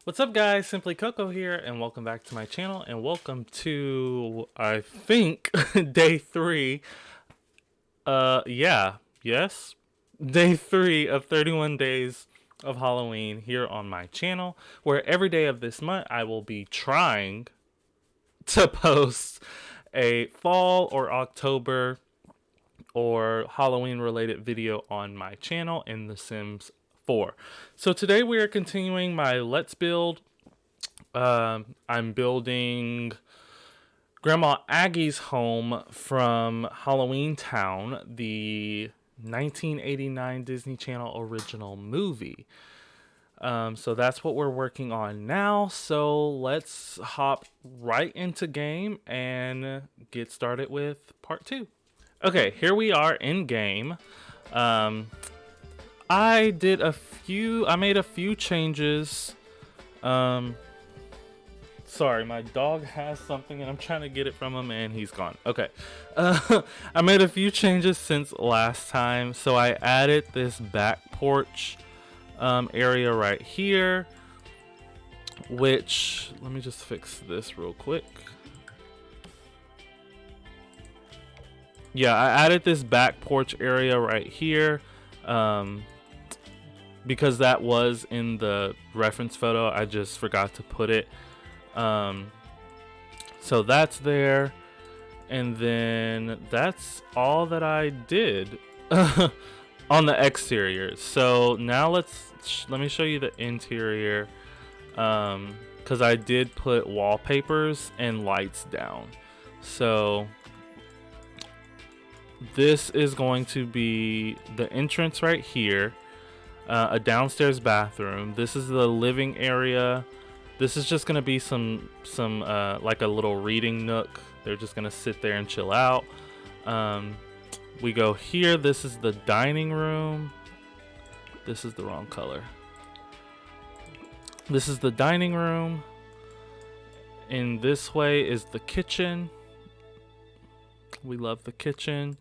What's up, guys? Simply Coco here, and welcome back to my channel, and welcome to, I think, day 3. Yes, day 3 of 31 days of Halloween here on my channel, where every day of this month I will be trying to post a fall or October or Halloween related video on my channel in The Sims 4. So today we are continuing my Let's Build. I'm building Grandma Aggie's home from Halloween Town, the 1989 Disney Channel original movie. So that's what we're working on now. So let's hop right into game and get started with part 2. Okay, here we are in game. I made a few changes. Sorry, my dog has something and I'm trying to get it from him and he's gone. Okay. I made a few changes since last time. So I added this back porch area right here, which, let me just fix this real quick. Yeah, I added this back porch area right here because that was in the reference photo. I just forgot to put it. So that's there. And then that's all that I did on the exterior. So now let me show you the interior, because I did put wallpapers and lights down. So this is going to be the entrance right here, a downstairs bathroom. This is the living area. This is just going to be some like a little reading nook. They're just going to sit there and chill out. We go here. This is the dining room. This is the wrong color. This is the dining room. In this way is the kitchen. We love the kitchen.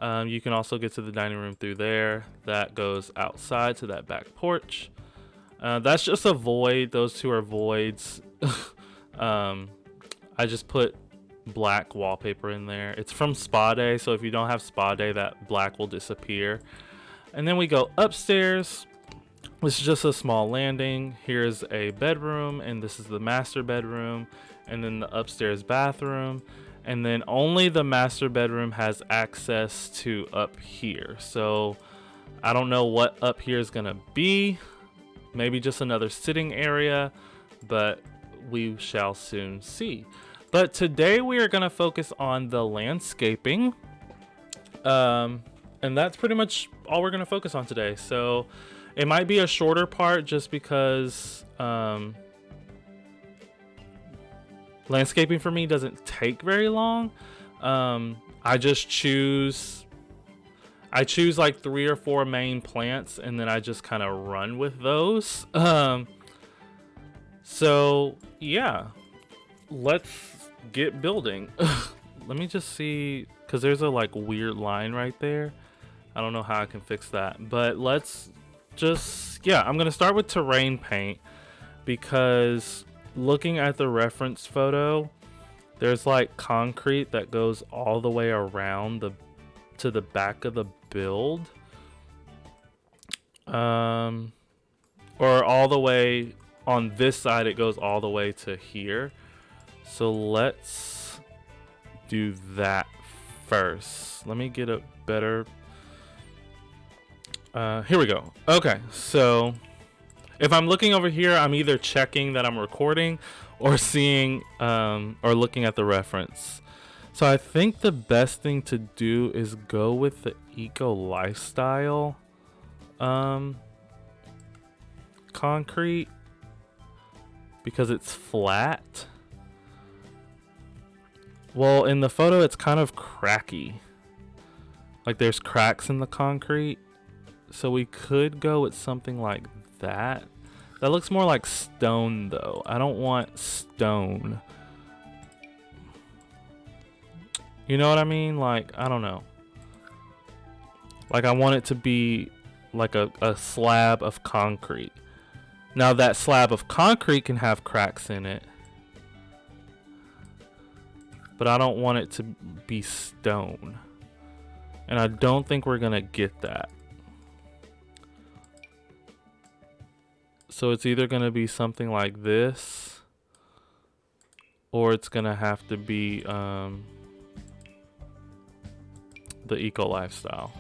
You can also get to the dining room through there. That goes outside to that back porch. That's just a void. Those two are voids. I just put black wallpaper in there. It's from Spa Day, so if you don't have Spa Day, that black will disappear. And then we go upstairs. This is just a small landing. Here's a bedroom, and this is the master bedroom, and then the upstairs bathroom. And then only the master bedroom has access to up here. So I don't know what up here is gonna be. Maybe just another sitting area, but we shall soon see. But today we are gonna focus on the landscaping. And that's pretty much all we're gonna focus on today. So it might be a shorter part just because landscaping for me doesn't take very long. I choose like 3 or 4 main plants and then I just kind of run with those. So yeah, let's get building. Let me just see, because there's a like weird line right there. I don't know how I can fix that, but let's just, yeah, I'm gonna start with terrain paint because looking at the reference photo, there's like concrete that goes all the way around to the back of the build, or all the way on this side. It goes all the way to here. So let's do that first. Let me get a better, here we go. Okay, so if I'm looking over here, I'm either checking that I'm recording or seeing or looking at the reference. So I think the best thing to do is go with the eco lifestyle concrete because it's flat. Well, in the photo it's kind of cracky. Like there's cracks in the concrete. So we could go with something like that. That looks more like stone though. I don't want stone. You know what I mean? Like, I don't know. Like I want it to be like a slab of concrete. Now that slab of concrete can have cracks in it, but I don't want it to be stone. And I don't think we're gonna get that. So it's either gonna be something like this, or it's gonna have to be the eco lifestyle.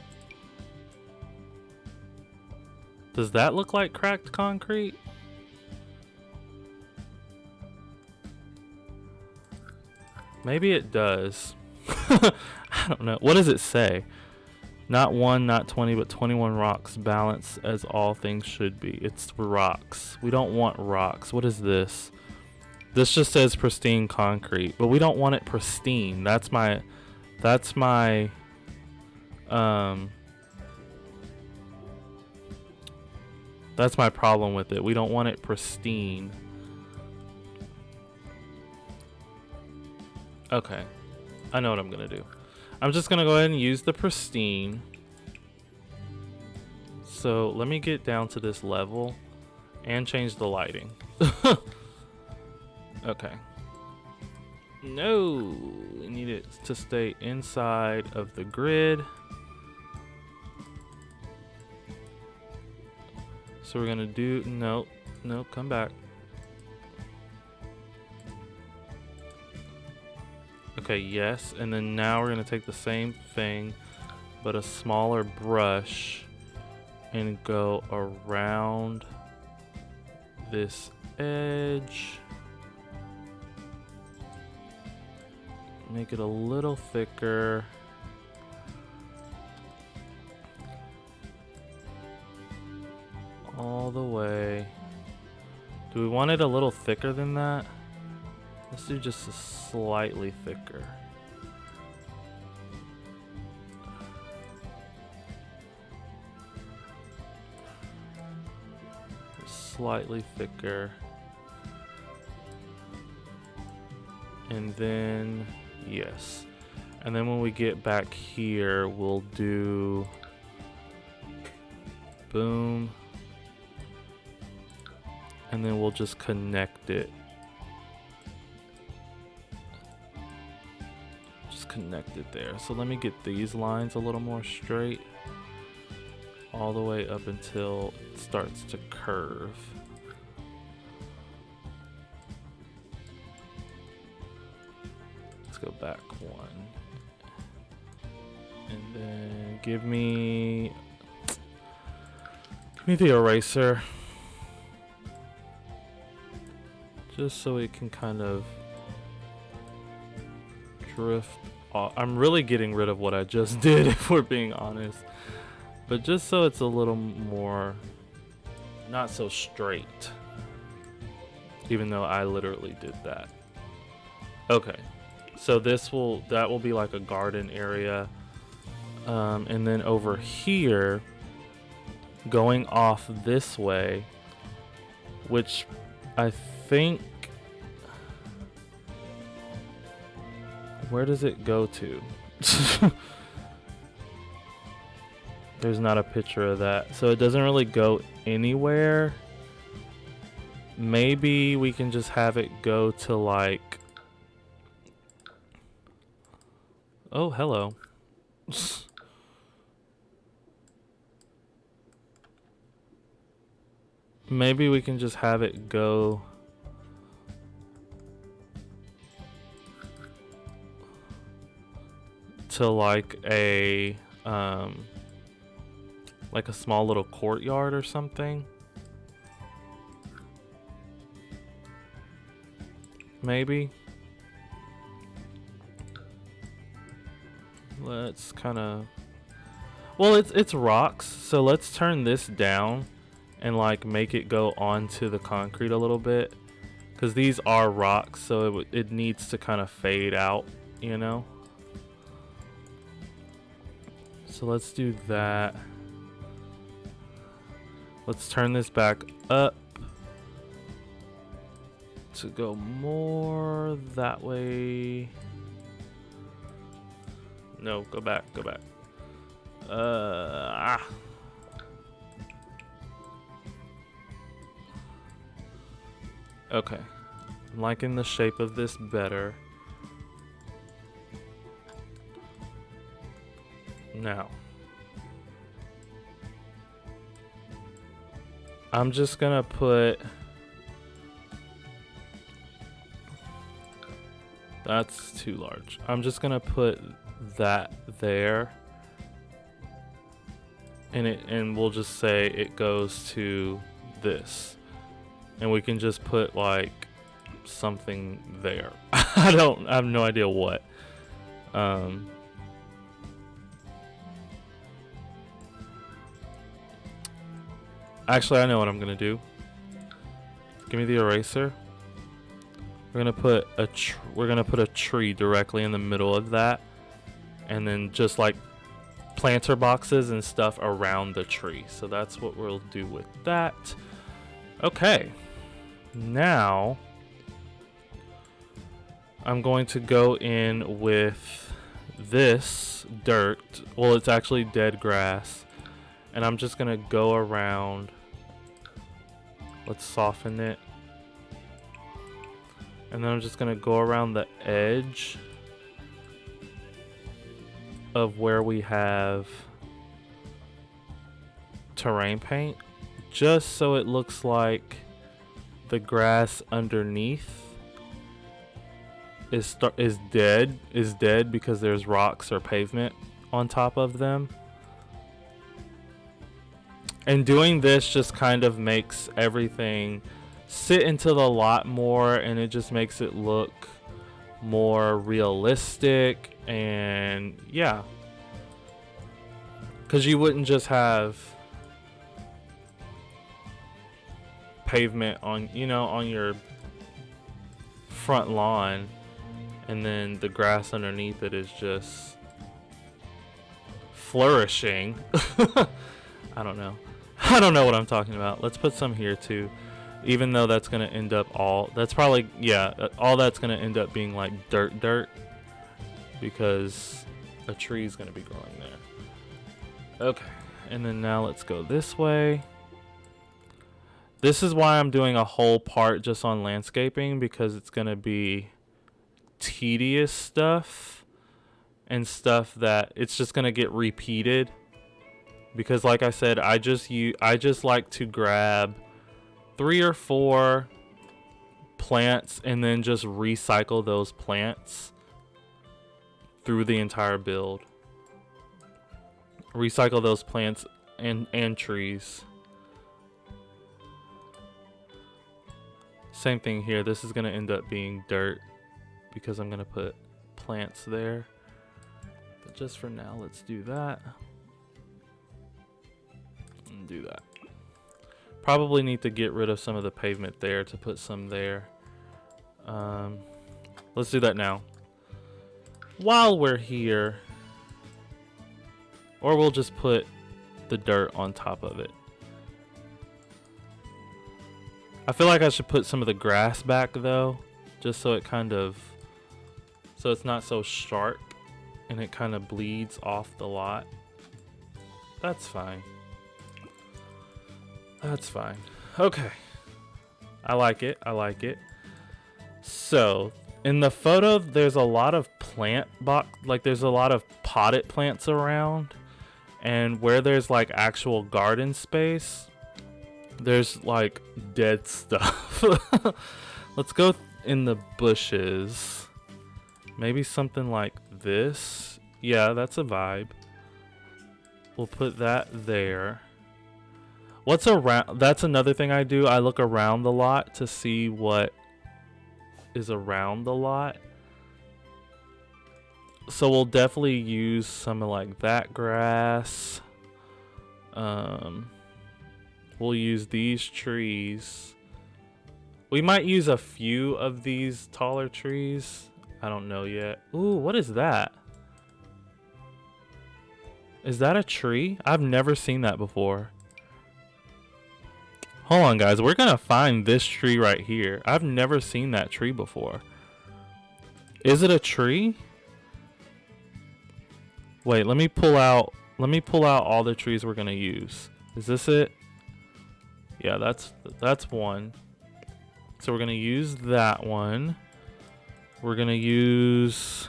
Does that look like cracked concrete? Maybe it does. I don't know. What does it say? Not 1, not 20, but 21 rocks. Balance as all things should be. It's rocks. We don't want rocks. What is this? This just says pristine concrete, but we don't want it pristine. That's my problem with it. We don't want it pristine. Okay, I know what I'm gonna do. I'm just gonna go ahead and use the pristine. So let me get down to this level and change the lighting. Okay. No, we need it to stay inside of the grid. So we're gonna do, no, come back. Okay, yes, and then now we're gonna take the same thing, but a smaller brush, and go around this edge. Make it a little thicker. All the way. Do we want it a little thicker than that? Let's do just a slightly thicker. Slightly thicker. And then, yes. And then when we get back here, we'll do boom. And then we'll just connect it. Just connect it there. So let me get these lines a little more straight. All the way up until it starts to curve. Let's go back one. And then give me the eraser. Just so it can kind of drift off. I'm really getting rid of what I just did, if we're being honest. But just so it's a little more, not so straight. Even though I literally did that. Okay. So that will be like a garden area. And then over here, going off this way, which I think, where does it go to? There's not a picture of that, so it doesn't really go anywhere. Maybe we can just have it go to like, oh, hello. Maybe we can just have it go to like a small little courtyard or something. Maybe. Let's kind of, well, it's rocks, so let's turn this down and like make it go onto the concrete a little bit, because these are rocks, so it needs to kind of fade out, you know. So let's do that. Let's turn this back up to go more that way. No, go back. Okay. I'm liking the shape of this better. Now, I'm just gonna put... That's too large. I'm just gonna put that there. And we'll just say it goes to this. And we can just put like something there. I have no idea what. Actually, I know what I'm gonna do. Give me the eraser. We're gonna put a tree directly in the middle of that, and then just like planter boxes and stuff around the tree. So that's what we'll do with that. Okay. Now I'm going to go in with this dirt. Well, it's actually dead grass, and I'm just gonna go around. Let's soften it. And then I'm just gonna go around the edge of where we have terrain paint, just so it looks like the grass underneath is dead because there's rocks or pavement on top of them. And doing this just kind of makes everything sit into the lot more, and it just makes it look more realistic. And yeah, because you wouldn't just have pavement on, you know, on your front lawn, and then the grass underneath it is just flourishing. I don't know what I'm talking about. Let's put some here too, even though that's gonna end up all that's going to end up being like dirt, because a tree is going to be growing there. Okay, and then now let's go this way. This is why I'm doing a whole part just on landscaping, because it's going to be tedious stuff and stuff that it's just going to get repeated, because like I said, I just like to grab 3 or 4 plants and then just recycle those plants through the entire build. Recycle those plants and trees. Same thing here. This is going to end up being dirt because I'm going to put plants there. But just for now, let's do that. And do that. Probably need to get rid of some of the pavement there to put some there. Let's do that now. While we're here, or we'll just put the dirt on top of it. I feel like I should put some of the grass back though, just so it kind of, so it's not so sharp and it kind of bleeds off the lot. That's fine. That's fine. Okay. I like it. I like it. So, in the photo, there's a lot of there's a lot of potted plants around. And where there's like actual garden space, there's like dead stuff. Let's go in the bushes. Maybe something like this. Yeah, that's a vibe. We'll put that there. What's around? That's another thing I do. I look around the lot to see what is around the lot. So we'll definitely use some of like that grass. We'll use these trees. We might use a few of these taller trees. I don't know yet. Ooh, what is that? Is that a tree? I've never seen that before. Hold on, guys. We're gonna find this tree right here. I've never seen that tree before. Is it a tree? Wait, let me pull out all the trees we're gonna use. Is this it? Yeah, that's one. So we're going to use that one. We're going to use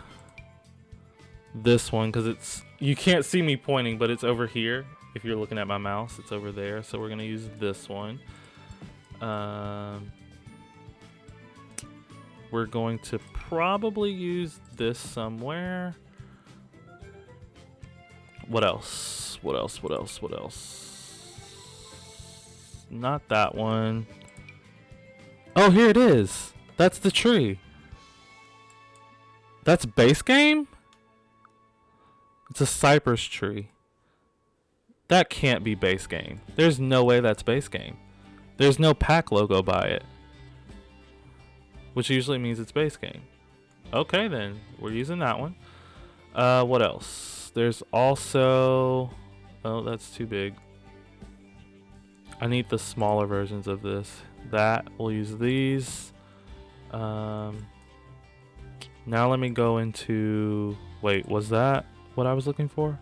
this one because it's, you can't see me pointing, but it's over here. If you're looking at my mouse, it's over there. So we're going to use this one. We're going to probably use this somewhere. What else? What else? What else? What else? Not that one. Oh, here it is. That's the tree. That's base game? It's a cypress tree. That can't be base game. There's no way that's base game. There's no pack logo by it. Which usually means it's base game. Okay then, we're using that one. What else? There's also... Oh, that's too big. I need the smaller versions of this. That, we'll use these. Now let me go into... Wait, was that what I was looking for?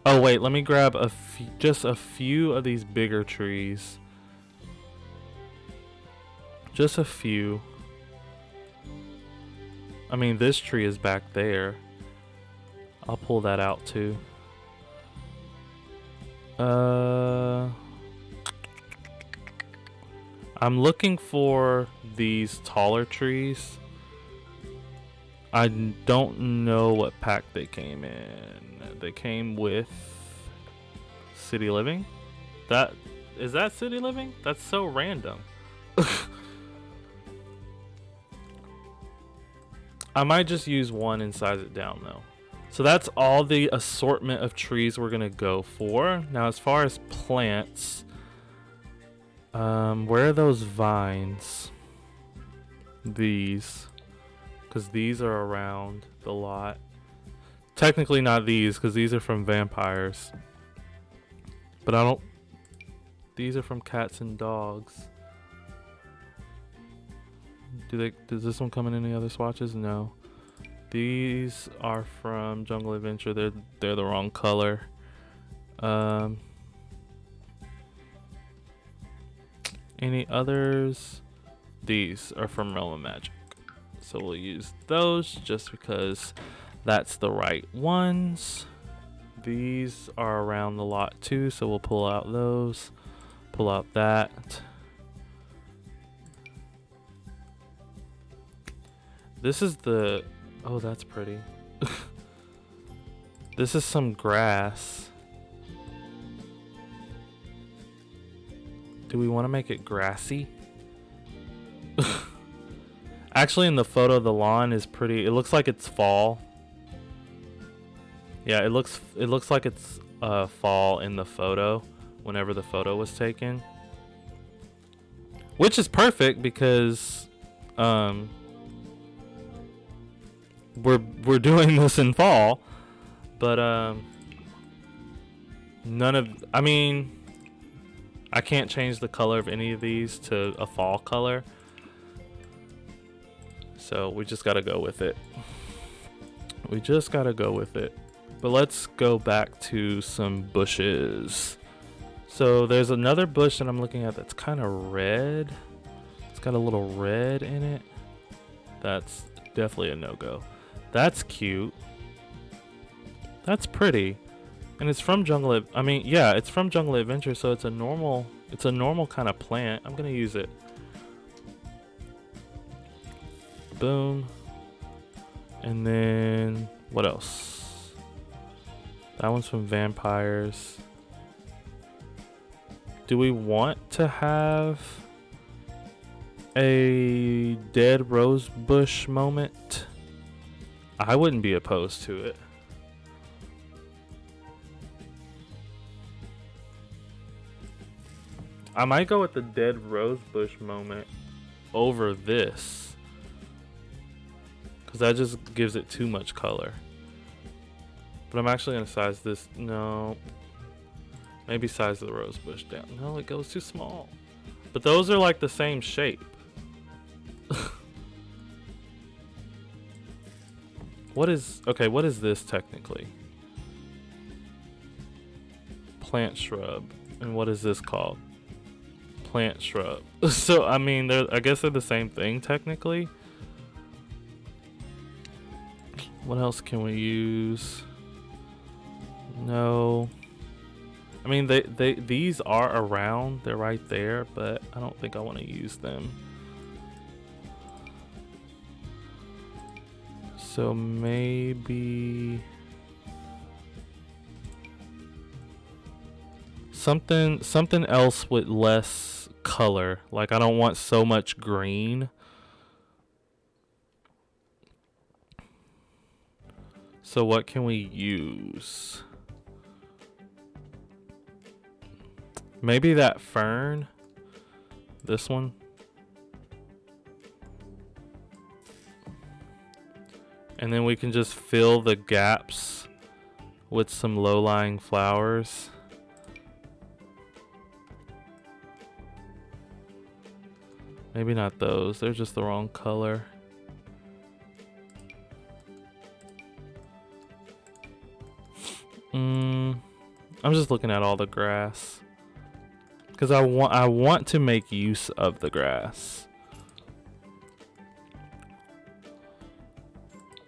Oh wait, let me grab just a few of these bigger trees. Just a few. I mean, this tree is back there. I'll pull that out too. I'm looking for these taller trees. I don't know what pack they came in. They came with City Living. Is that City Living? That's so random. I might just use one and size it down though. So that's all the assortment of trees we're gonna go for. Now as far as plants, where are those vines? These. Because these are around the lot. Technically not these, because these are from vampires. But I don't... These are from cats and dogs. Does this one come in any other swatches? No. These are from Jungle Adventure. They're the wrong color. Any others? These are from Realm of Magic. So we'll use those just because that's the right ones. These are around the lot too, so we'll pull out those. Pull out that. This is the... Oh, that's pretty. This is some grass. Do we want to make it grassy? Actually, in the photo, the lawn is pretty... It looks like it's fall. Yeah, it looks like it's fall in the photo whenever the photo was taken. Which is perfect because... We're doing this in fall, but none of... I mean, I can't change the color of any of these to a fall color, so we just gotta go with it. We just gotta go with it. But let's go back to some bushes. So there's another bush that I'm looking at that's kind of red. It's got a little red in it. That's definitely a no-go. That's cute. That's pretty. And it's from it's from Jungle Adventure, so it's a normal kind of plant. I'm gonna use it. Boom. And then what else? That one's from vampires. Do we want to have a dead rose bush moment? I wouldn't be opposed to it. I might go with the dead rose bush moment over this, because that just gives it too much color. But I'm actually going to size this. No. Maybe size the rose bush down. No, it goes too small. But those are like the same shape. What is this technically? Plant shrub. And what is this called? plant shrub. So I mean, I guess they're the same thing technically. What else can we use? No. I mean, these are around. They're right there, but I don't think I want to use them. So maybe something else with less color. Like I don't want so much green. So what can we use? Maybe that fern. This one. And then we can just fill the gaps with some low-lying flowers. Maybe not those. They're just the wrong color. I'm just looking at all the grass. Because I want to make use of the grass.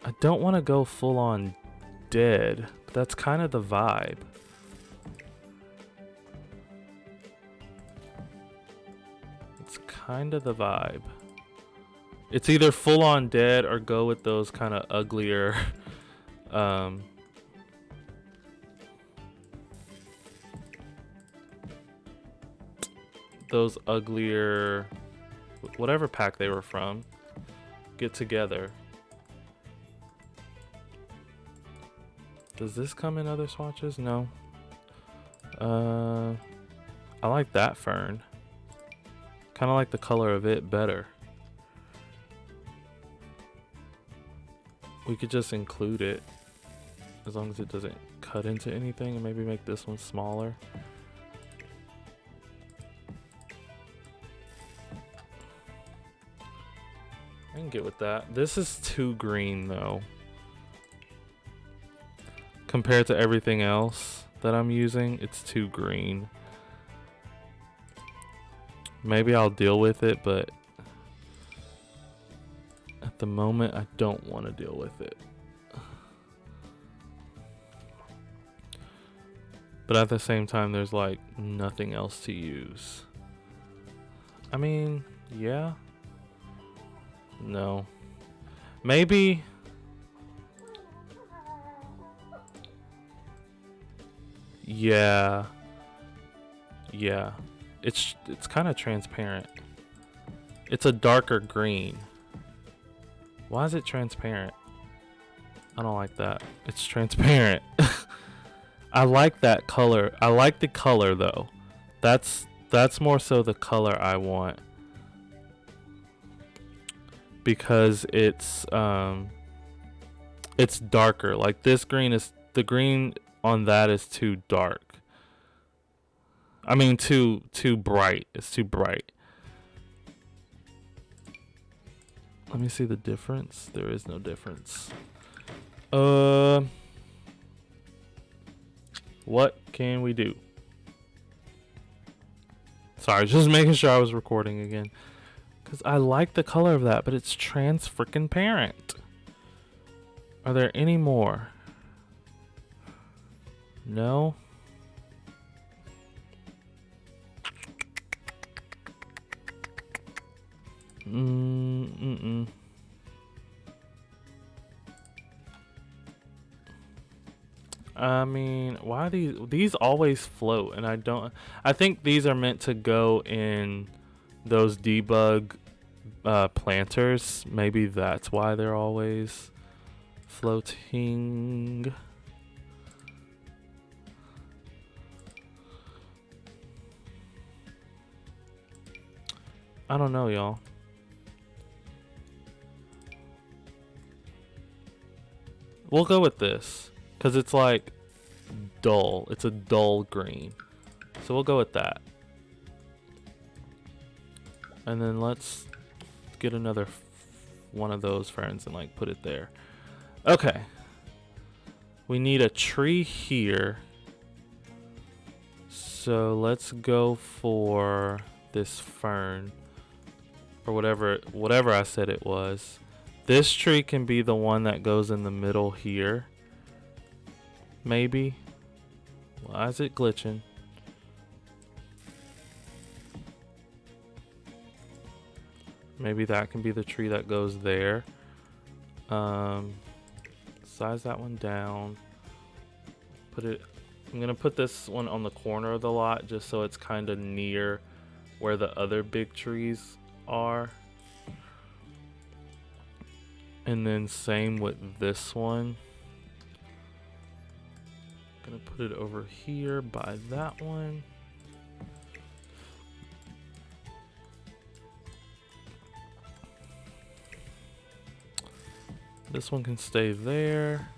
I don't want to go full on dead, but that's kind of the vibe. It's kind of the vibe. It's either full on dead or go with those kind of uglier those uglier, whatever pack they were from, get together. Does this come in other swatches? No. I like that fern. Kind of like the color of it better. We could just include it as long as it doesn't cut into anything, and maybe make this one smaller. I can get with that. This is too green though, compared to everything else that I'm using. It's too green. Maybe I'll deal with it, but at the moment I don't want to deal with it. But at the same time, there's like nothing else to use. I mean, yeah. No. Maybe. Yeah. Yeah. It's kind of transparent. It's a darker green. Why is it transparent? I don't like that. It's transparent. I like that color. I like the color though. That's more so the color I want. Because it's darker. Like this green is, the green on that is too dark. I mean too bright. It's too bright. Let me see the difference. There is no difference. What can we do? Sorry, just making sure I was recording again. Because I like the color of that, but it's trans-freaking-parent. Are there any more? No? I mean, why these always float, and I think these are meant to go in those debug planters. Maybe that's why they're always floating. I don't know, y'all. We'll go with this because it's like dull. It's a dull green, so we'll go with that. And then let's get another one of those ferns and like put it there. Okay. We need a tree here. So let's go for this fern or whatever I said it was. This tree can be the one that goes in the middle here. Maybe. Why is it glitching? Maybe that can be the tree that goes there. Size that one down. I'm gonna put this one on the corner of the lot just so it's kind of near where the other big trees are. And then same with this one. Gonna put it over here by that one. This one can stay there.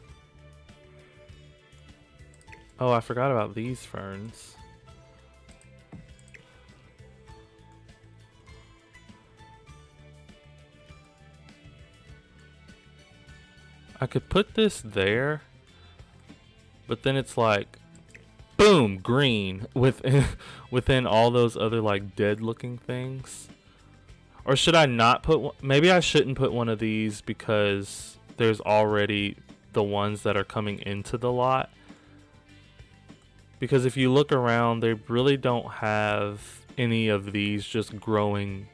Oh, I forgot about these ferns. I could put this there, but then it's like, boom, green within all those other like dead looking things. Or should I not put one? Maybe I shouldn't put one of these because there's already the ones that are coming into the lot. Because if you look around, they really don't have any of these just growing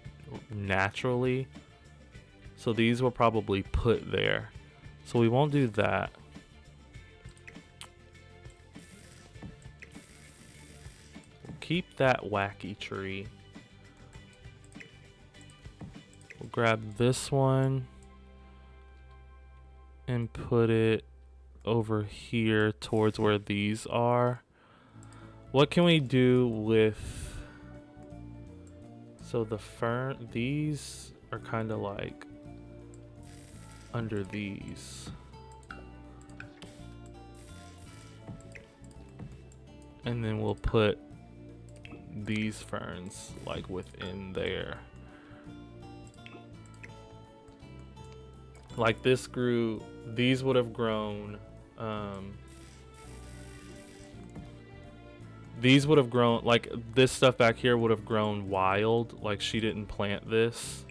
naturally. So these will probably put there. So we won't do that. We'll keep that wacky tree. We'll grab this one and put it over here towards where these are. What can we do with, so the fern, these are kind of like under these. And then we'll put these ferns like within there. Like this grew, these would have grown, these would have grown, like this stuff back here would have grown wild. Like she didn't plant this,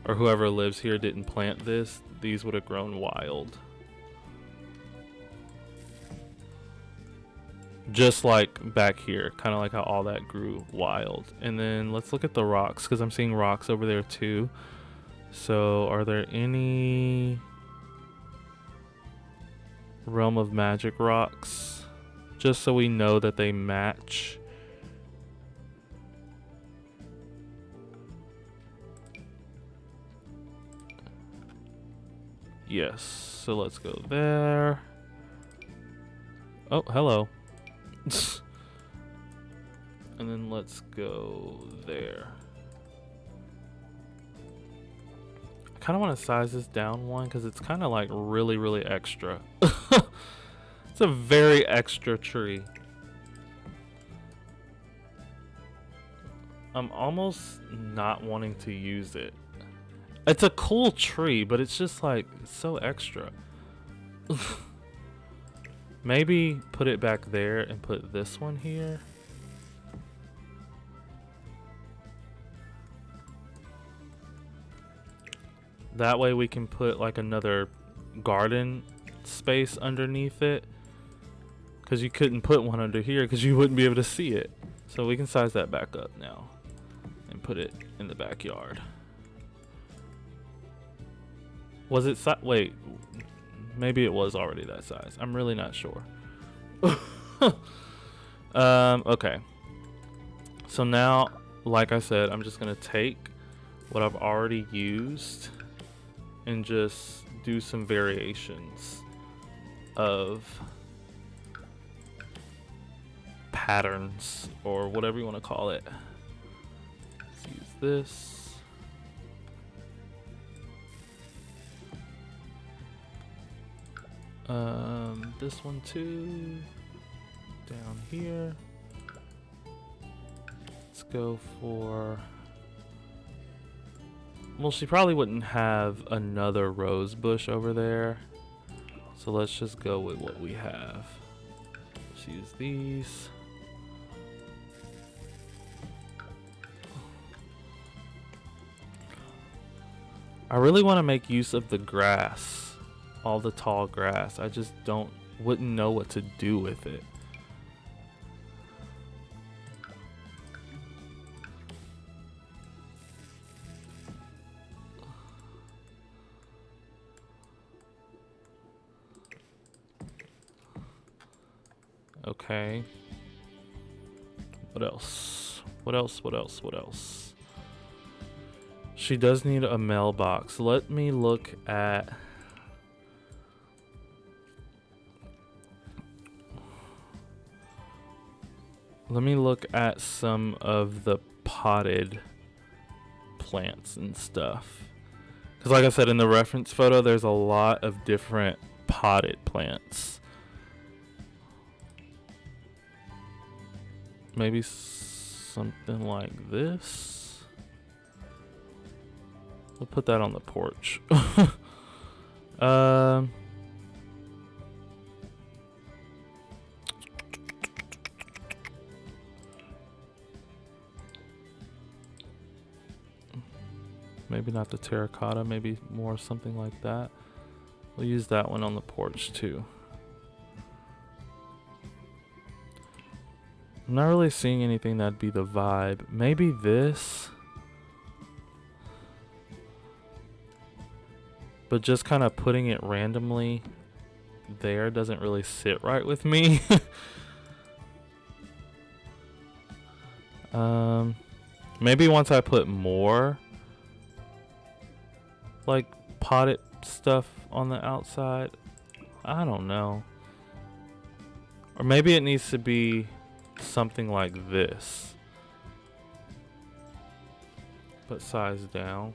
or whoever lives here didn't plant this. These would have grown wild. Just like back here, kind of like how all that grew wild. And then let's look at the rocks, because I'm seeing rocks over there too. So are there any Realm of Magic rocks? Just so we know that they match. Yes, so let's go there. Oh, hello. And then let's go there. I kind of want to size this down one because it's kind of like really, really extra. It's a very extra tree. I'm almost not wanting to use it. It's a cool tree, but it's just like so extra. Maybe put it back there and put this one here. That way we can put like another garden space underneath it. Because you couldn't put one under here because you wouldn't be able to see it. So we can size that back up now and put it in the backyard. Was it wait, maybe it was already that size. I'm really not sure. Okay. So now, like I said, I'm just gonna take what I've already used and just do some variations of patterns or whatever you want to call it. Let's use this. This one too. Down here. Let's go for, well, she probably wouldn't have another rose bush over there. So let's just go with what we have. Let's use these. I really want to make use of the grass, all the tall grass. I just wouldn't know what to do with it. Okay. What else? What else? What else? What else? She does need a mailbox. Let me look at... Let me look at some of the potted plants and stuff. Because like I said in the reference photo, there's a lot of different potted plants. Maybe something like this. We'll put that on the porch. Maybe not the terracotta, maybe more something like that. We'll use that one on the porch too. I'm not really seeing anything that'd be the vibe. Maybe this. But just kind of putting it randomly there doesn't really sit right with me. Maybe once I put more like potted stuff on the outside. I don't know. Or maybe it needs to be something like this, but size down.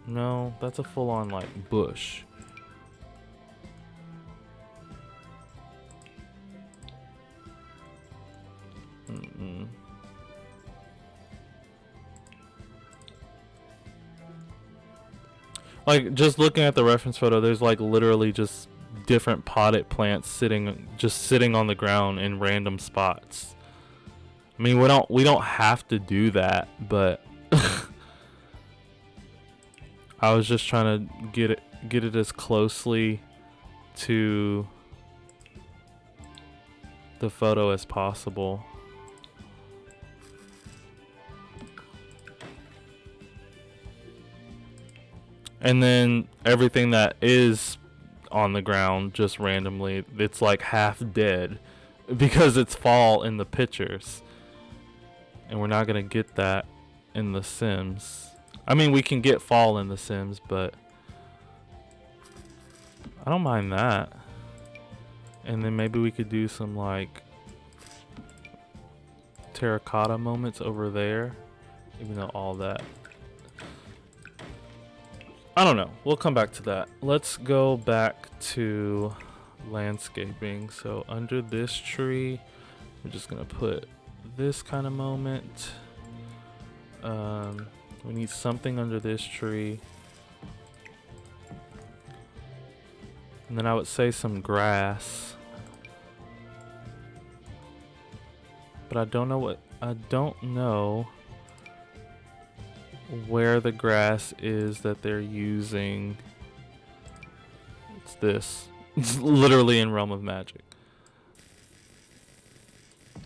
No, that's a full-on like bush. Like just looking at the reference photo, there's like literally just different potted plants sitting on the ground in random spots. I mean, we don't have to do that, but I was just trying to get it as closely to the photo as possible. And then everything that is on the ground just randomly, it's like half dead because it's fall in the pictures. And we're not going to get that in the Sims. I mean, we can get fall in the Sims, but I don't mind that. And then maybe we could do some like terracotta moments over there, even though all that, I don't know. We'll come back to that. Let's go back to landscaping. So under this tree, I'm just gonna put this kind of moment. We need something under this tree. And then I would say some grass. But I don't know where the grass is that they're using. It's this. It's literally in Realm of Magic.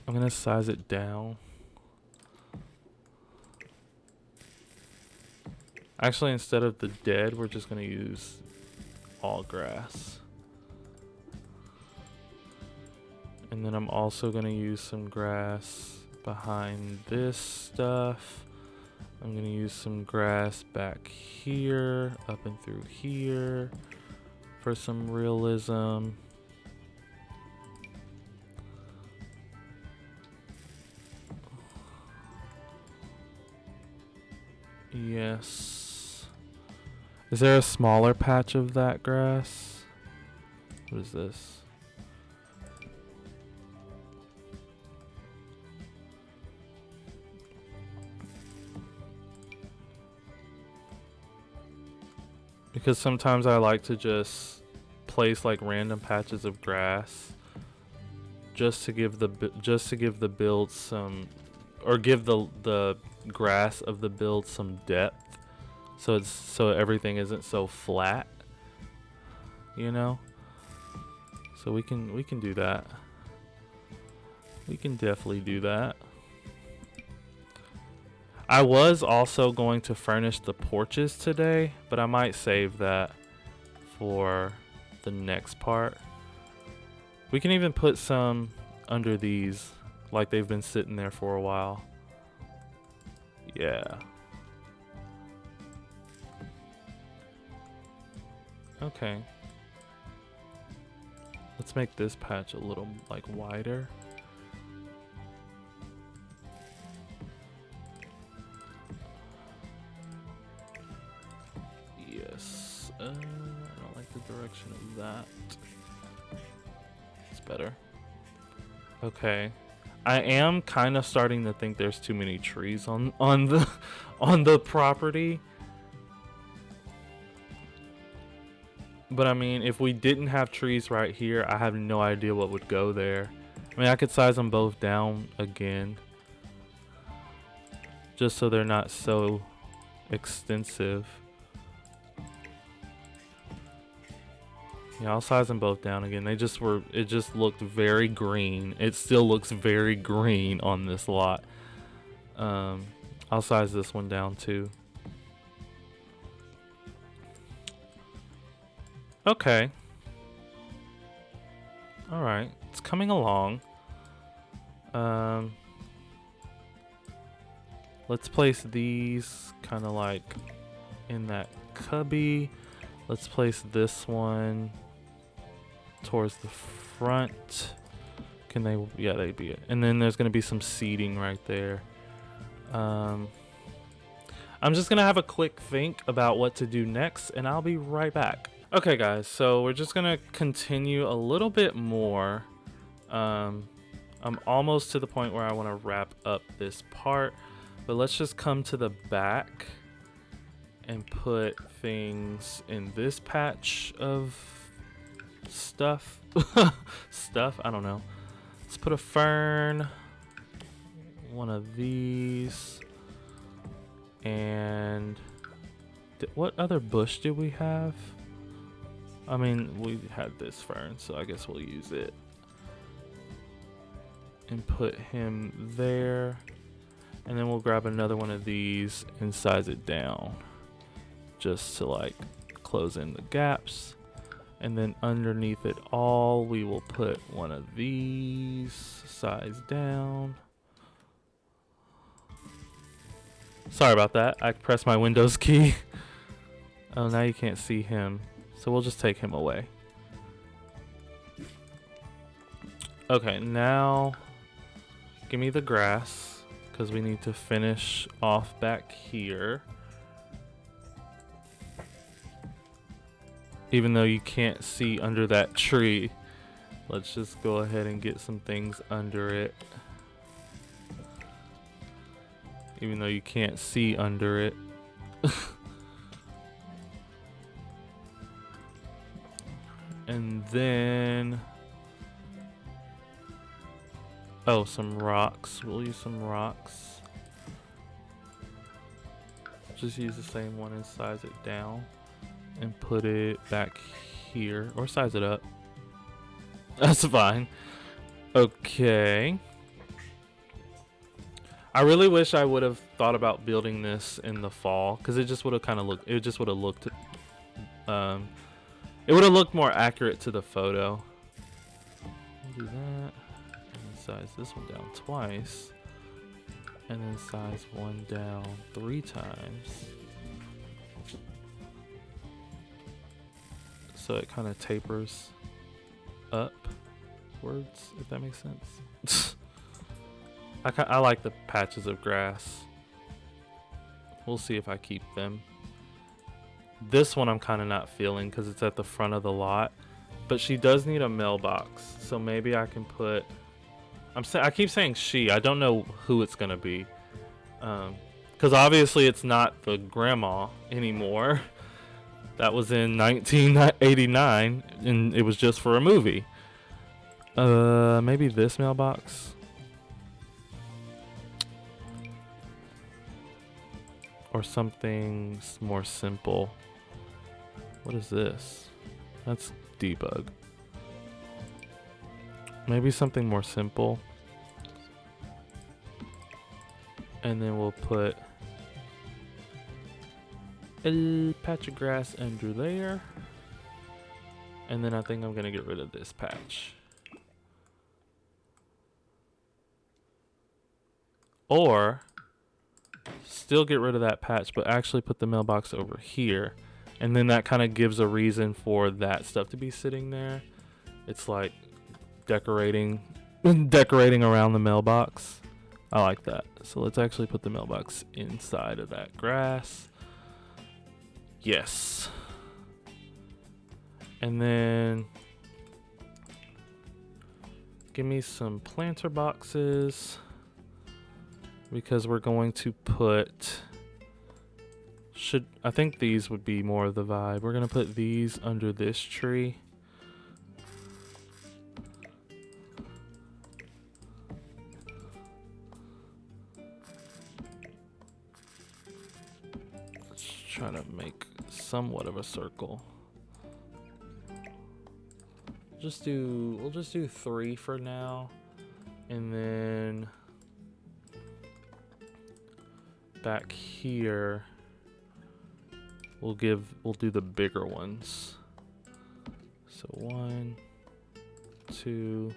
I'm gonna size it down. Actually, instead of the dead, we're just gonna use all grass. And then I'm also gonna use some grass behind this stuff. I'm gonna use some grass back here, up and through here for some realism. Yes. Is there a smaller patch of that grass? What is this? Because sometimes I like to just place like random patches of grass just to give the build some, or give the grass of the build some depth. so everything isn't so flat, you know. So we can do that. We can definitely do that. I was also going to furnish the porches today, but I might save that for the next part. We can even put some under these, like they've been sitting there for a while. Yeah. Okay. Let's make this patch a little like wider. Yes. I don't like the direction of that. It's better. Okay. I am kind of starting to think there's too many trees on the property. But I mean, if we didn't have trees right here, I have no idea what would go there. I mean, I could size them both down again, just so they're not so extensive. Yeah, I'll size them both down again. It just looked very green. It still looks very green on this lot. I'll size this one down too. Okay. All right, it's coming along. Let's place these kind of like in that cubby. Let's place this one towards the front. Can they? Yeah, they'd be it. And then there's gonna be some seating right there. I'm just gonna have a quick think about what to do next, and I'll be right back. Okay guys, so we're just gonna continue a little bit more. I'm almost to the point where I want to wrap up this part, but let's just come to the back and put things in this patch of stuff. Stuff, I don't know. Let's put a fern, one of these, and what other bush do we have? I mean, we had this fern, so I guess we'll use it. And put him there. And then we'll grab another one of these and size it down. Just to like close in the gaps. And then underneath it all, we will put one of these, size down. Sorry about that. I pressed my Windows key. Oh, now you can't see him. So we'll just take him away. Okay, now give me the grass, because we need to finish off back here. Even though you can't see under that tree, let's just go ahead and get some things under it. Even though you can't see under it. And then, oh, some rocks. We'll use some rocks. Just use the same one and size it down and put it back here, or size it up. That's fine. Okay. I really wish I would have thought about building this in the fall, because it just would have kind of looked, it just would have looked, it would have looked more accurate to the photo. We'll do that. And then size this one down twice. And then size one down 3 times. So it kind of tapers upwards, if that makes sense. I like the patches of grass. We'll see if I keep them. This one I'm kind of not feeling because it's at the front of the lot, but she does need a mailbox, so maybe I can put. I keep saying she. I don't know who it's gonna be, because obviously it's not the grandma anymore. That was in 1989, and it was just for a movie. Maybe this mailbox. or something more simple. What is this? That's debug. Maybe something more simple. And then we'll put a patch of grass under there. And then I think I'm gonna get rid of this patch. Or still get rid of that patch, but actually put the mailbox over here. And then that kind of gives a reason for that stuff to be sitting there. It's like decorating around the mailbox. I like that. So let's actually put the mailbox inside of that grass. Yes. And then give me some planter boxes, because we're going to put, I think these would be more of the vibe. We're gonna put these under this tree. Let's try to make somewhat of a circle. We'll just do 3 for now, and then back here we'll do the bigger ones. So 1, 2,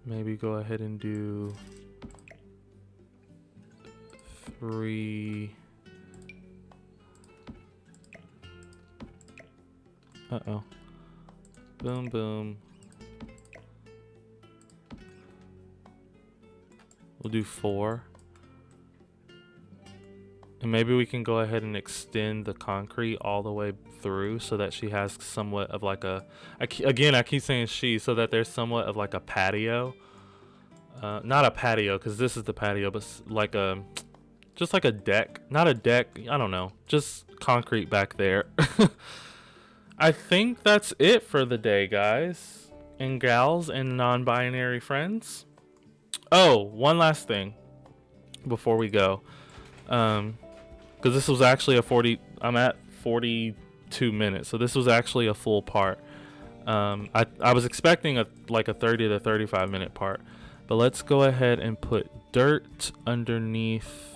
maybe go ahead and do 3. Uh-oh. Boom, boom. We'll do 4. And maybe we can go ahead and extend the concrete all the way through so that she has somewhat of like a, again, I keep saying she, so that there's somewhat of like a patio. Not a patio, because this is the patio, but like just like a deck. Not a deck, I don't know. Just concrete back there. I think that's it for the day, guys and gals and non-binary friends. Oh, one last thing before we go. Because this was actually I'm at 42 minutes, so this was actually a full part. I was expecting like a 30 to 35 minute part, but let's go ahead and put dirt underneath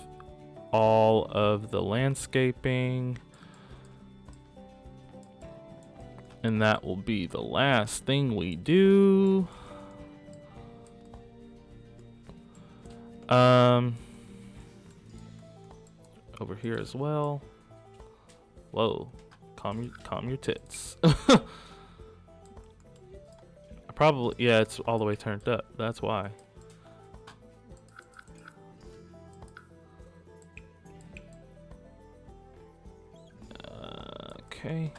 all of the landscaping. And that will be the last thing we do. Over here as well. Whoa, calm your tits. Yeah, it's all the way turned up. That's why. Okay.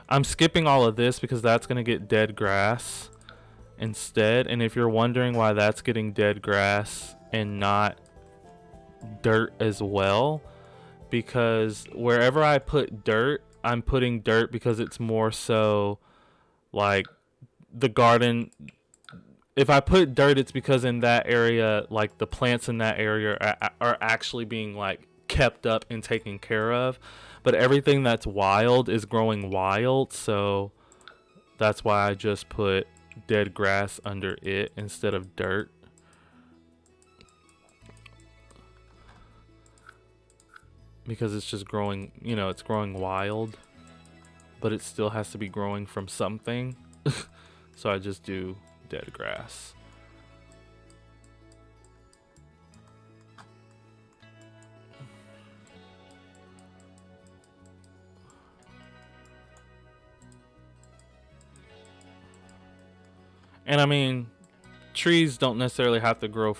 I'm skipping all of this because that's going to get dead grass instead. And if you're wondering why that's getting dead grass and not dirt as well, because wherever I put dirt, I'm putting dirt because it's more so like the garden. If I put dirt, it's because in that area, like the plants in that area are actually being like kept up and taken care of. But everything that's wild is growing wild, so that's why I just put dead grass under it instead of dirt. Because it's just growing, it's growing wild, but it still has to be growing from something. So I just do dead grass. And I mean, trees don't necessarily have to grow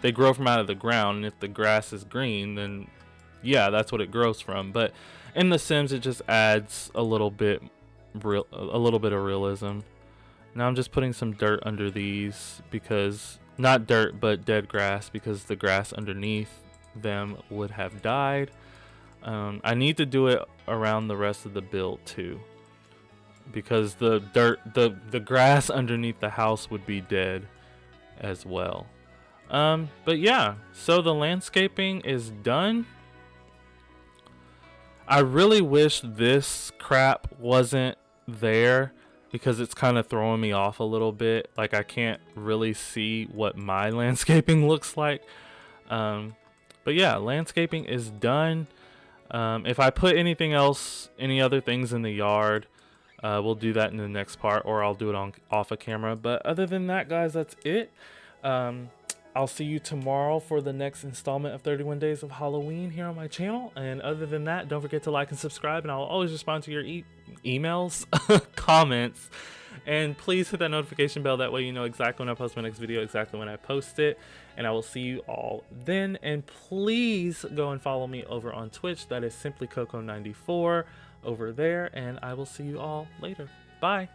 they grow from out of the ground. And if the grass is green, then yeah, that's what it grows from. But in The Sims, it just adds a little bit of realism. Now I'm just putting some dirt under these, because not dirt, but dead grass, because the grass underneath them would have died. I need to do it around the rest of the build too. because the grass underneath the house would be dead as well. But yeah, so the landscaping is done. I really wish this crap wasn't there because it's kind of throwing me off a little bit. Like, I can't really see what my landscaping looks like. But yeah, landscaping is done. If I put anything else, any other things in the yard, we'll do that in the next part, or I'll do it on off a camera. But other than that, guys, that's it. I'll see you tomorrow for the next installment of 31 Days of Halloween here on my channel. And other than that, don't forget to like and subscribe, and I'll always respond to your emails, comments, and please hit that notification bell. That way you know exactly when I post my next video, exactly when I post it. And I will see you all then. And please go and follow me over on Twitch. That is simply Coco94 over there. And I will see you all later. Bye.